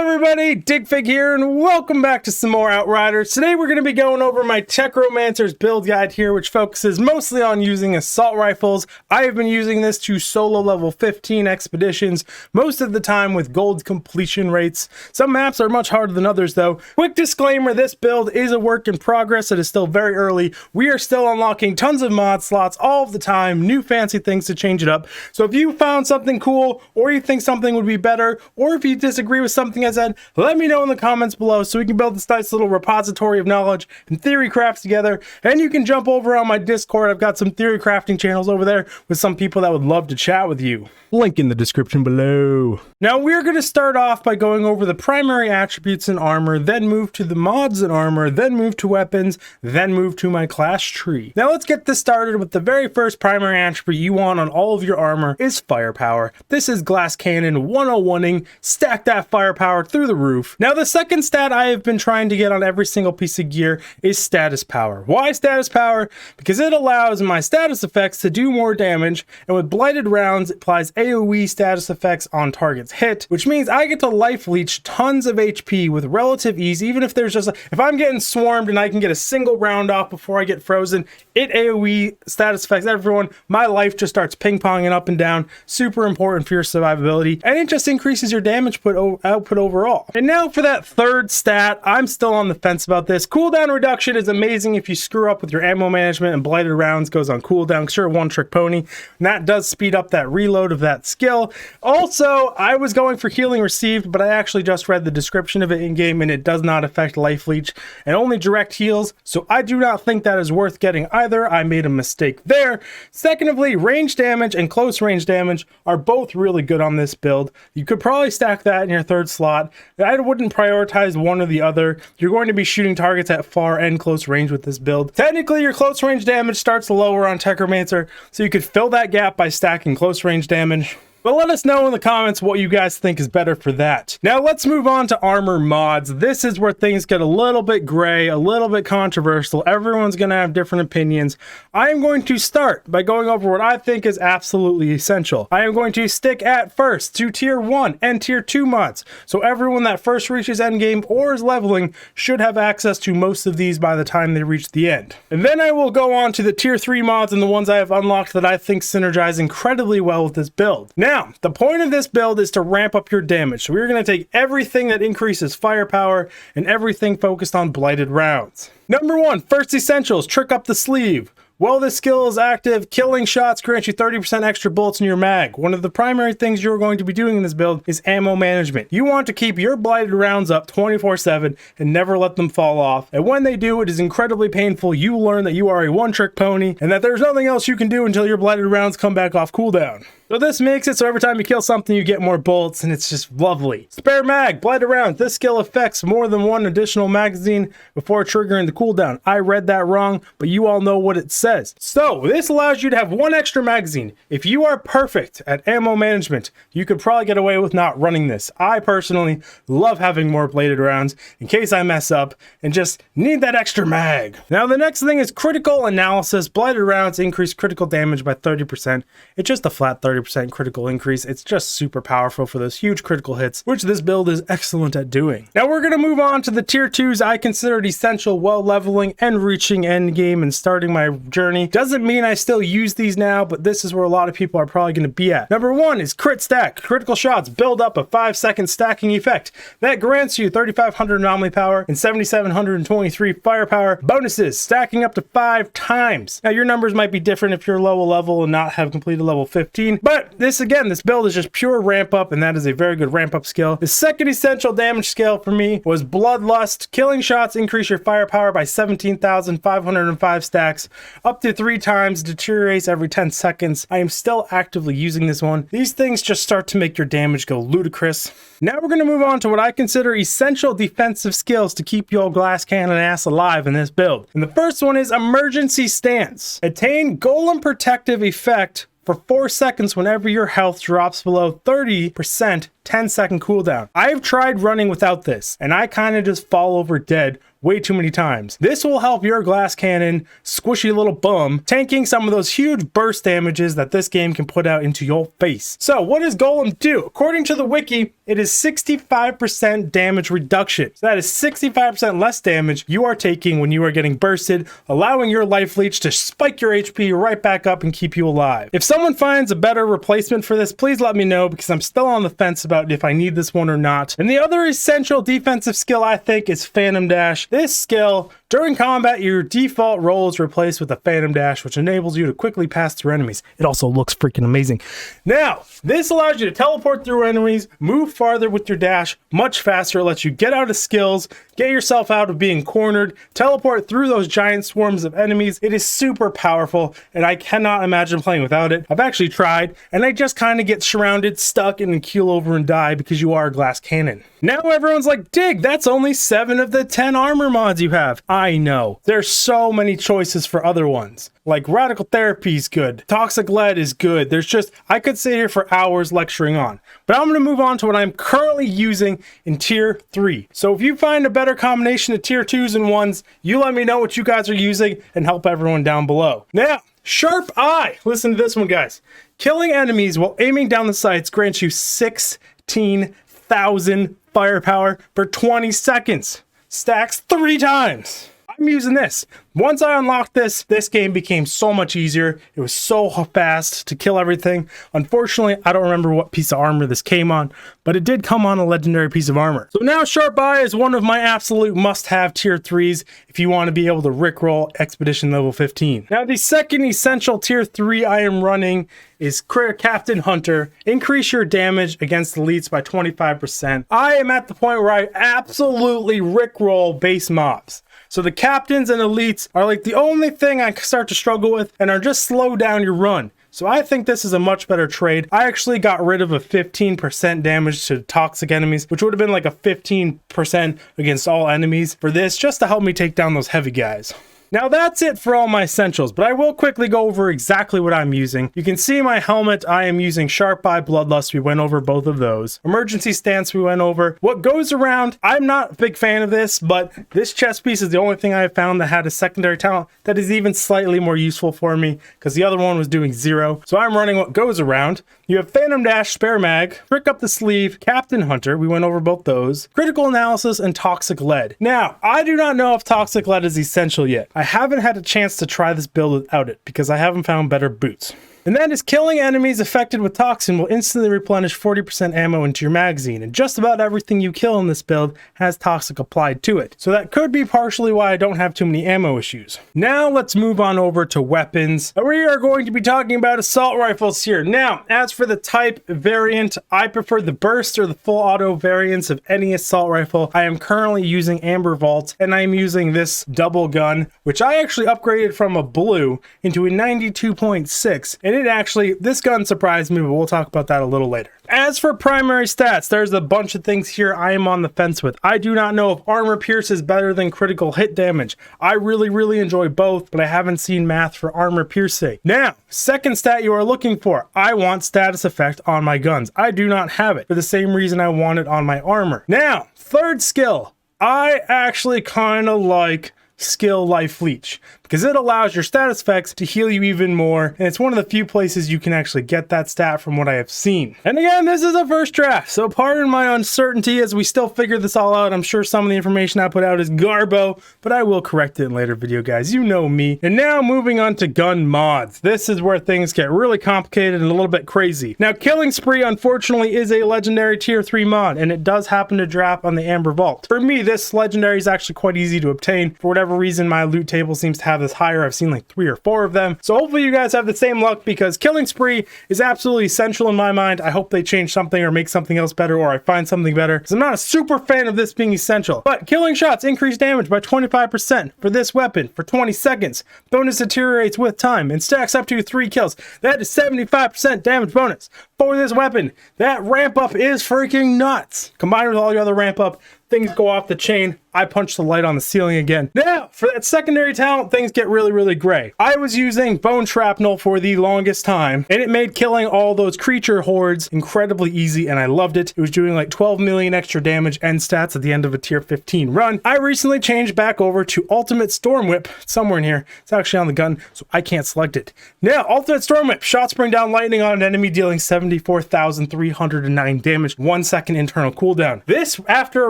everybody, Digfig here, and welcome back to some more Outriders. Today we're going to be going over my Technomancer's build guide here, which focuses mostly on using assault rifles. I have been using this to solo level 15 expeditions, most of the time with gold completion rates. Some maps are much harder than others though. Quick disclaimer, this build is a work in progress. It is still very early. We are still unlocking tons of mod slots all of the time, new fancy things to change it up. So if you found something cool, or you think something would be better, or if you disagree with something I said, let me know in the comments below so we can build this nice little repository of knowledge and theory crafts together. And you can jump over on my Discord. I've got some theory crafting channels over there with some people that would love to chat with you. Link in the description below. Now we're going to start off by going over the primary attributes in armor, then move to the mods in armor, then move to weapons, then move to my class tree. Now let's get this started with the very first primary attribute you want on all of your armor is firepower. This is glass cannon 101ing, stack that firepower through the roof. Now the second stat I have been trying to get on every single piece of gear is status power. Why status power? Because it allows my status effects to do more damage, and with blighted rounds it applies AoE status effects on targets hit, which means I get to life leech tons of HP with relative ease. Even if there's just if I'm getting swarmed and I can get a single round off before I get frozen, it AoE status effects everyone. My life just starts ping-ponging up and down. Super important for your survivability, and it just increases your damage output overall. And now for that third stat, I'm still on the fence about this. Cooldown reduction is amazing if you screw up with your ammo management, and blighted rounds goes on cooldown. Sure, one trick pony, and that does speed up that reload of that skill. Also, I was going for healing received, but I actually just read the description of it in game, and it does not affect life leech and only direct heals, so I do not think that is worth getting either. I made a mistake there. Secondly, range damage and close range damage are both really good on this build. You could probably stack that in your third slot. I wouldn't prioritize one or the other. You're going to be shooting targets at far and close range with this build. Technically, your close range damage starts lower on Technomancer, so you could fill that gap by stacking close range damage. But let us know in the comments what you guys think is better for that. Now let's move on to armor mods. This is where things get a little bit gray, a little bit controversial. Everyone's going to have different opinions. I am going to start by going over what I think is absolutely essential. I am going to stick at first to tier 1 and tier 2 mods. So everyone that first reaches endgame or is leveling should have access to most of these by the time they reach the end. And then I will go on to the tier 3 mods and the ones I have unlocked that I think synergize incredibly well with this build. Now, the point of this build is to ramp up your damage. So we're going to take everything that increases firepower and everything focused on blighted rounds. Number 1, first essentials, trick up the sleeve. While this skill is active, killing shots grants you 30% extra bullets in your mag. One of the primary things you're going to be doing in this build is ammo management. You want to keep your blighted rounds up 24/7 and never let them fall off. And when they do, it is incredibly painful. You learn that you are a one-trick pony and that there's nothing else you can do until your blighted rounds come back off cooldown. So this makes it so every time you kill something, you get more bullets, and it's just lovely. Spare mag, blighted rounds. This skill affects more than one additional magazine before triggering the cooldown. I read that wrong, but you all know what it says. So this allows you to have one extra magazine. If you are perfect at ammo management, you could probably get away with not running this. I personally love having more bladed rounds in case I mess up and just need that extra mag. Now the next thing is critical analysis. Blighted rounds increase critical damage by 30%. It's just a flat 30% critical increase. It's just super powerful for those huge critical hits, which this build is excellent at doing. Now we're going to move on to the tier 2s I considered essential while leveling and reaching endgame and starting my journey. Doesn't mean I still use these now, but this is where a lot of people are probably going to be at. Number 1 is crit stack. Critical shots build up a 5-second stacking effect that grants you 3,500 anomaly power and 7,723 firepower bonuses, stacking up to 5 times. Now your numbers might be different if you're low level and not have completed level 15, but this build is just pure ramp up, and that is a very good ramp up skill. The second essential damage skill for me was Bloodlust. Killing shots increase your firepower by 17,505 stacks, up to 3 times, deteriorates every 10 seconds. I am still actively using this one. These things just start to make your damage go ludicrous. Now we're going to move on to what I consider essential defensive skills to keep your glass cannon ass alive in this build. And the first one is Emergency Stance. Attain Golem Protective Effect for 4 seconds whenever your health drops below 30% 10-second cooldown. I've tried running without this, and I kind of just fall over dead way too many times. This will help your glass cannon, squishy little bum, tanking some of those huge burst damages that this game can put out into your face. So what does Golem do? According to the wiki, it is 65% damage reduction. So that is 65% less damage you are taking when you are getting bursted, allowing your life leech to spike your HP right back up and keep you alive. If someone finds a better replacement for this, please let me know, because I'm still on the fence about if I need this one or not. And the other essential defensive skill I think is Phantom Dash. This skill, during combat, your default roll is replaced with a Phantom Dash, which enables you to quickly pass through enemies. It also looks freaking amazing. Now, this allows you to teleport through enemies, move farther with your dash much faster. It lets you get out of skills, get yourself out of being cornered, teleport through those giant swarms of enemies. It is super powerful, and I cannot imagine playing without it. I've actually tried, and I just kind of get surrounded, stuck, and keel over and die because you are a glass cannon. Now everyone's like, Dig, that's only 7 of the 10 armor mods you have. I know. There's so many choices for other ones. Like Radical Therapy is good. Toxic Lead is good. There's just, I could sit here for hours lecturing on. But I'm going to move on to what I'm currently using in tier 3. So if you find a better combination of tier 2s and 1s, you let me know what you guys are using and help everyone down below. Now, Sharp Eye. Listen to this one, guys. Killing enemies while aiming down the sights grants you 16,000 firepower for 20 seconds. Stacks 3 times. I'm using this. Once I unlocked this game became so much easier. It was so fast to kill everything. Unfortunately, I don't remember what piece of armor this came on, but it did come on a legendary piece of armor. So now Sharp Eye is one of my absolute must-have tier 3s if you want to be able to rickroll Expedition level 15. Now the second essential tier 3 I am running is Captain Hunter. Increase your damage against elites by 25%. I am at the point where I absolutely rickroll base mobs. So the captains and elites are like the only thing I start to struggle with and are just slow down your run. So I think this is a much better trade. I actually got rid of a 15% damage to toxic enemies, which would have been like a 15% against all enemies for this, just to help me take down those heavy guys. Now that's it for all my essentials, but I will quickly go over exactly what I'm using. You can see my helmet. I am using Sharp Eye Bloodlust. We went over both of those. Emergency Stance we went over. What goes around, I'm not a big fan of this, but this chest piece is the only thing I have found that had a secondary talent that is even slightly more useful for me, because the other one was doing 0. So I'm running what goes around. You have Phantom Dash, Spare Mag, Prick Up the Sleeve, Captain Hunter, we went over both those, Critical Analysis, and Toxic Lead. Now, I do not know if Toxic Lead is essential yet. I haven't had a chance to try this build without it, because I haven't found better boots. And that is killing enemies affected with toxin will instantly replenish 40% ammo into your magazine, and just about everything you kill in this build has toxic applied to it. So that could be partially why I don't have too many ammo issues. Now let's move on over to weapons. We are going to be talking about assault rifles here. Now, as for the type variant, I prefer the burst or the full auto variants of any assault rifle. I am currently using Amber Vault, and I am using this double gun, which I actually upgraded from a blue into a 92.6. And it actually, this gun surprised me, but we'll talk about that a little later. As for primary stats, there's a bunch of things here I am on the fence with. I do not know if Armor Pierce is better than critical hit damage. I really enjoy both, but I haven't seen math for Armor Piercing. Now, second stat you are looking for. I want status effect on my guns. I do not have it for the same reason I want it on my armor. Now, third skill. I actually kind of like skill Life Leech, because it allows your status effects to heal you even more, and it's one of the few places you can actually get that stat from what I have seen. And again, this is a first draft, so pardon my uncertainty as we still figure this all out. I'm sure some of the information I put out is garbo, but I will correct it in later video, guys. You know me. And now moving on to gun mods. This is where things get really complicated and a little bit crazy. Now, Killing Spree, unfortunately, is a legendary tier 3 mod, and it does happen to drop on the Amber Vault. For me, this legendary is actually quite easy to obtain. For whatever reason, my loot table seems to have this higher. I've seen like 3 or 4 of them. So hopefully you guys have the same luck, because Killing Spree is absolutely essential in my mind. I hope they change something or make something else better, or I find something better, because I'm not a super fan of this being essential. But killing shots increase damage by 25% for this weapon for 20 seconds. Bonus deteriorates with time and stacks up to 3 kills. That is 75% damage bonus for this weapon. That ramp up is freaking nuts. Combined with all your other ramp up, things go off the chain. I punch the light on the ceiling again. Now, for that secondary talent, things get really, really gray. I was using bone shrapnel for the longest time, and it made killing all those creature hordes incredibly easy, and I loved it. It was doing like 12 million extra damage end stats at the end of a tier 15 run. I recently changed back over to Ultimate Storm Whip. It's somewhere in here. It's actually on the gun, so I can't select it. Now, Ultimate Storm Whip. Shots bring down lightning on an enemy, dealing 74,309 damage, 1 second internal cooldown. This, after a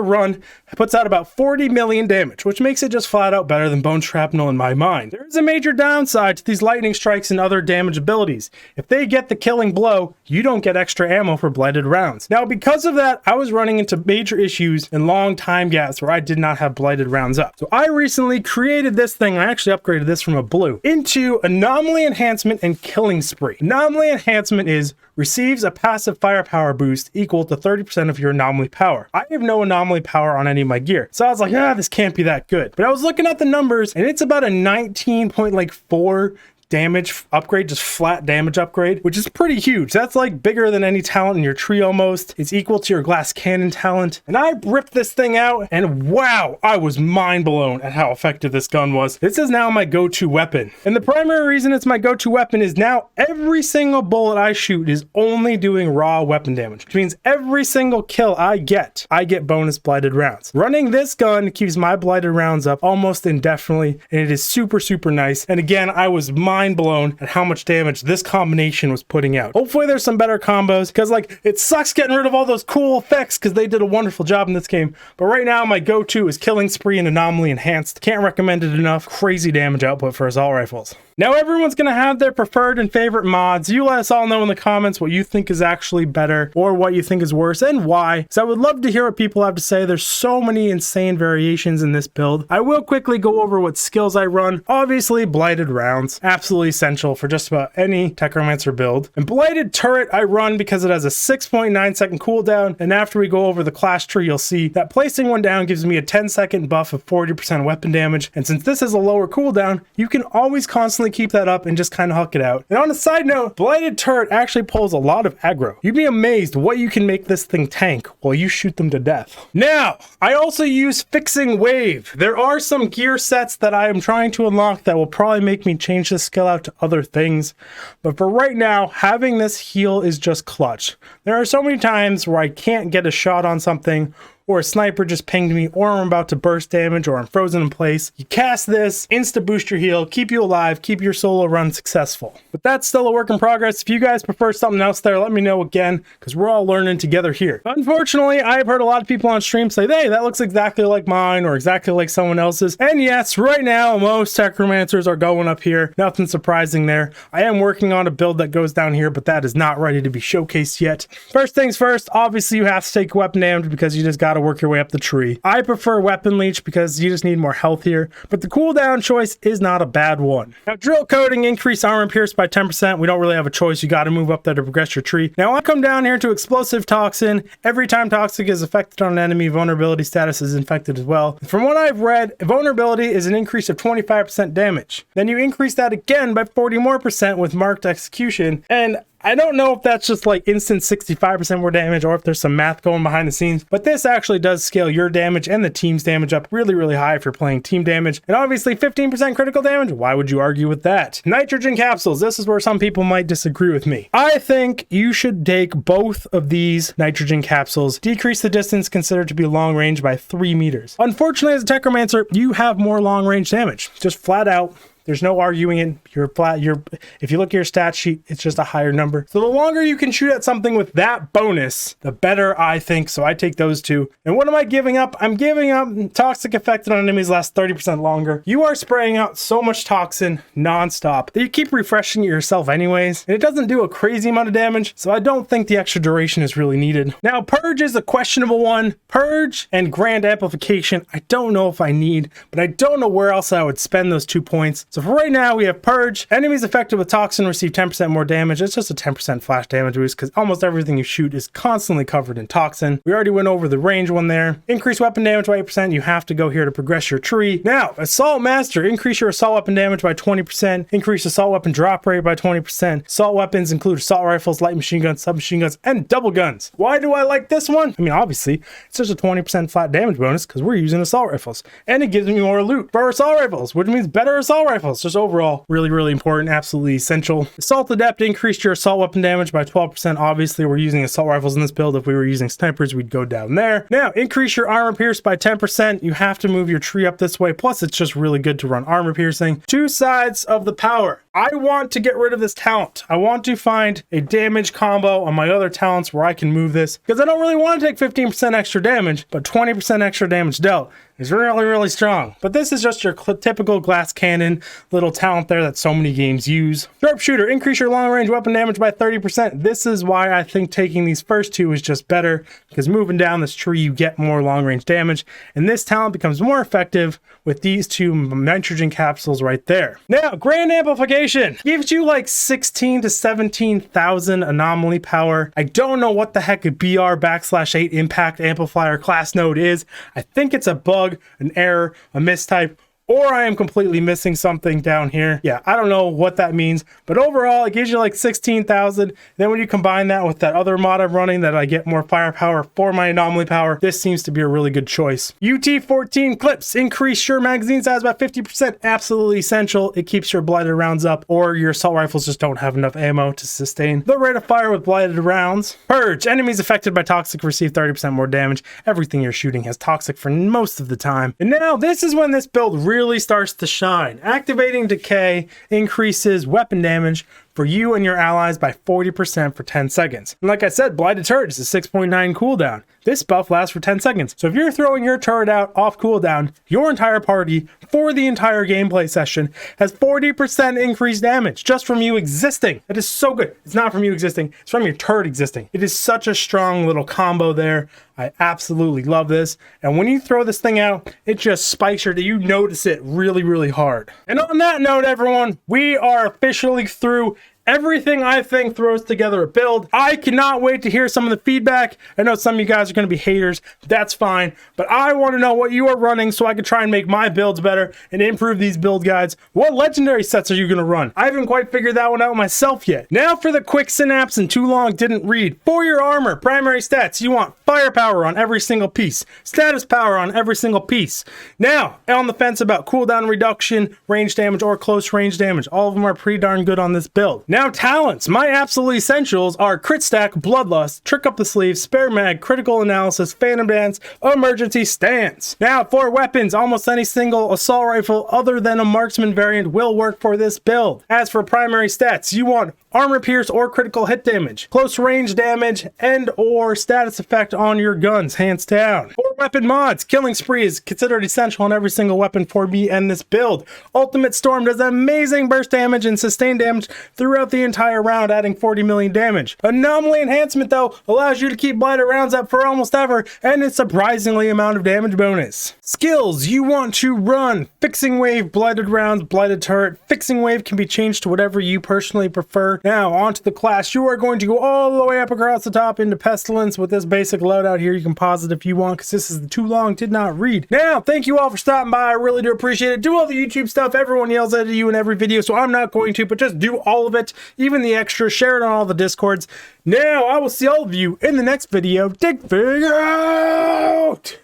run, puts out about 40 million damage, which makes it just flat out better than bone shrapnel in my mind. There is a major downside to these lightning strikes and other damage abilities. If they get the killing blow, you don't get extra ammo for blighted rounds. Now, because of that, I was running into major issues and long time gaps where I did not have blighted rounds up. So I recently created this thing. I actually upgraded this from a blue into Anomaly Enhancement and Killing Spree. Anomaly Enhancement is receives a passive firepower boost equal to 30% of your anomaly power. I have no anomaly power on any of my gear, so I was like, this can't be that good. But I was looking at the numbers, and it's about a 19.4 damage upgrade, just flat damage upgrade, which is pretty huge. That's like bigger than any talent in your tree almost. It's equal to your glass cannon talent. And I ripped this thing out, and wow, I was mind blown at how effective this gun was. This is now my go-to weapon. And the primary reason it's my go-to weapon is now every single bullet I shoot is only doing raw weapon damage, which means every single kill I get bonus blighted rounds. Running this gun keeps my blighted rounds up almost indefinitely, and it is super, super nice. And again, I was mind blown at how much damage this combination was putting out. Hopefully there's some better combos, because like it sucks getting rid of all those cool effects because they did a wonderful job in this game. But right now my go-to is Killing Spree and Anomaly Enhanced. Can't recommend it enough. Crazy damage output for assault rifles. Now everyone's gonna have their preferred and favorite mods. You let us all know in the comments what you think is actually better or what you think is worse and why. So I would love to hear what people have to say. There's so many insane variations in this build. I will quickly go over what skills I run. Obviously, blighted rounds, absolutely essential for just about any Technomancer build. And blighted turret I run because it has a 6.9 second cooldown. And after we go over the class tree, you'll see that placing one down gives me a 10-second buff of 40% weapon damage. And since this has a lower cooldown, you can always constantly keep that up and just kind of huck it out. And on a side note, blighted turret actually pulls a lot of aggro. You'd be amazed what you can make this thing tank while you shoot them to death. Now, I also use Fixing Wave. There are some gear sets that I am trying to unlock that will probably make me change this skill out to other things. But for right now, having this heal is just clutch. There are so many times where I can't get a shot on something, or a sniper just pinged me, or I'm about to burst damage, or I'm frozen in place. You cast this, insta boost your heal, keep you alive, keep your solo run successful. But that's still a work in progress. If you guys prefer something else there, let me know again, because we're all learning together here. Unfortunately, I've heard a lot of people on stream say, hey, that looks exactly like mine, or exactly like someone else's. And yes, right now, most Technomancers are going up here. Nothing surprising there. I am working on a build that goes down here, but that is not ready to be showcased yet. First things first, obviously you have to take weapon damage because you just got to work your way up the tree. I prefer Weapon Leech because you just need more health here, but the cooldown choice is not a bad one. Now, drill coating increase armor pierce by 10%. We don't really have a choice. You got to move up there to progress your tree. Now I come down here to explosive toxin. Every time toxic is affected on an enemy, vulnerability status is infected as well. From what I've read, vulnerability is an increase of 25% damage. Then you increase that again by 40% more with marked execution, and I don't know if that's just like instant 65% more damage or if there's some math going behind the scenes, but this actually does scale your damage and the team's damage up really, really high if you're playing team damage. And obviously 15% critical damage, why would you argue with that? Nitrogen capsules, this is where some people might disagree with me. I think you should take both of these nitrogen capsules, decrease the distance considered to be long range by 3 meters. Unfortunately, as a Technomancer, you have more long range damage, just flat out. There's no arguing it. If you look at your stat sheet, it's just a higher number. So the longer you can shoot at something with that bonus, the better, I think. So I take those two. And what am I giving up? I'm giving up toxic affected on enemies last 30% longer. You are spraying out so much toxin nonstop that you keep refreshing it yourself anyways. And it doesn't do a crazy amount of damage. So I don't think the extra duration is really needed. Now, Purge is a questionable one. Purge and Grand Amplification, I don't know if I need, but I don't know where else I would spend those 2 points. So for right now, we have Purge. Enemies affected with Toxin receive 10% more damage. It's just a 10% flash damage boost because almost everything you shoot is constantly covered in Toxin. We already went over the range one there. Increase weapon damage by 8%. You have to go here to progress your tree. Now, Assault Master. Increase your assault weapon damage by 20%. Increase assault weapon drop rate by 20%. Assault weapons include assault rifles, light machine guns, submachine guns, and double guns. Why do I like this one? I mean, obviously, it's just a 20% flat damage bonus because we're using assault rifles. And it gives me more loot for assault rifles, which means better assault rifles. Just overall, really, really important, absolutely essential. Assault Adept increased your assault weapon damage by 12%. Obviously, we're using assault rifles in this build. If we were using snipers, we'd go down there. Now, increase your armor pierce by 10%. You have to move your tree up this way. Plus, it's just really good to run armor piercing. Two sides of the power. I want to get rid of this talent. I want to find a damage combo on my other talents where I can move this because I don't really want to take 15% extra damage, but 20% extra damage dealt is really, really strong. But this is just your typical glass cannon little talent there that so many games use. Sharpshooter, increase your long range weapon damage by 30%. This is why I think taking these first two is just better because moving down this tree, you get more long range damage. And this talent becomes more effective with these two nitrogen capsules right there. Now, Grand Amplification gives you like 16 to 17,000 anomaly power. I don't know what the heck a BR/8 impact amplifier class node is. I think it's a bug, an error, a mistype, or I am completely missing something down here. Yeah, I don't know what that means, but overall it gives you like 16,000. Then when you combine that with that other mod I'm running that I get more firepower for my anomaly power, this seems to be a really good choice. UT-14 clips, increase your magazine size by 50%. Absolutely essential. It keeps your blighted rounds up, or your assault rifles just don't have enough ammo to sustain the rate of fire with blighted rounds. Purge, enemies affected by toxic receive 30% more damage. Everything you're shooting has toxic for most of the time. And now this is when this build really starts to shine. Activating Decay increases weapon damage for you and your allies by 40% for 10 seconds. And like I said, Blighted Turret is a 6.9 cooldown. This buff lasts for 10 seconds. So if you're throwing your turret out off cooldown, your entire party for the entire gameplay session has 40% increased damage just from you existing. That is so good. It's not from you existing, it's from your turret existing. It is such a strong little combo there. I absolutely love this. And when you throw this thing out, it just spikes you notice it really, really hard. And on that note, everyone, we are officially through everything I think throws together a build. I cannot wait to hear some of the feedback. I know some of you guys are going to be haters. That's fine. But I want to know what you are running so I can try and make my builds better and improve these build guides. What legendary sets are you going to run? I haven't quite figured that one out myself yet. Now for the quick synapse and too long didn't read. For your armor, primary stats, you want firepower on every single piece. Status power on every single piece. Now, on the fence about cooldown reduction, range damage, or close range damage. All of them are pretty darn good on this build. Now talents, my absolute essentials are Crit Stack, Bloodlust, Trick Up the Sleeve, Spare Mag, Critical Analysis, Phantom Dance, Emergency Stance. Now for weapons, almost any single assault rifle other than a marksman variant will work for this build. As for primary stats, you want Armor Pierce or critical hit damage, close range damage, and or status effect on your guns, hands down. For weapon mods, Killing Spree is considered essential on every single weapon for me and this build. Ultimate Storm does amazing burst damage and sustained damage throughout the entire round, adding 40 million damage. Anomaly Enhancement, though, allows you to keep blighted rounds up for almost ever, and a surprisingly amount of damage bonus. Skills, you want to run Fixing Wave, Blighted Rounds, Blighted Turret. Fixing Wave can be changed to whatever you personally prefer. Now, onto the class. You are going to go all the way up across the top into Pestilence with this basic loadout here. You can pause it if you want, because this is the too long did not read. Now, thank you all for stopping by. I really do appreciate it. Do all the YouTube stuff. Everyone yells at you in every video, so I'm not going to, but just do all of it, even the extra. Share it on all the Discords. Now, I will see all of you in the next video. Digfig out!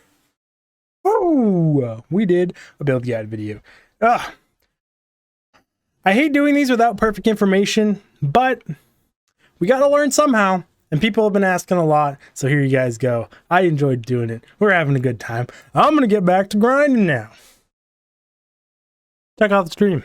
Oh, we did a build guide video. I hate doing these without perfect information, but we got to learn somehow, and people have been asking a lot, so here you guys go. I enjoyed doing it. We're having a good time. I'm going to get back to grinding now. Check out the stream.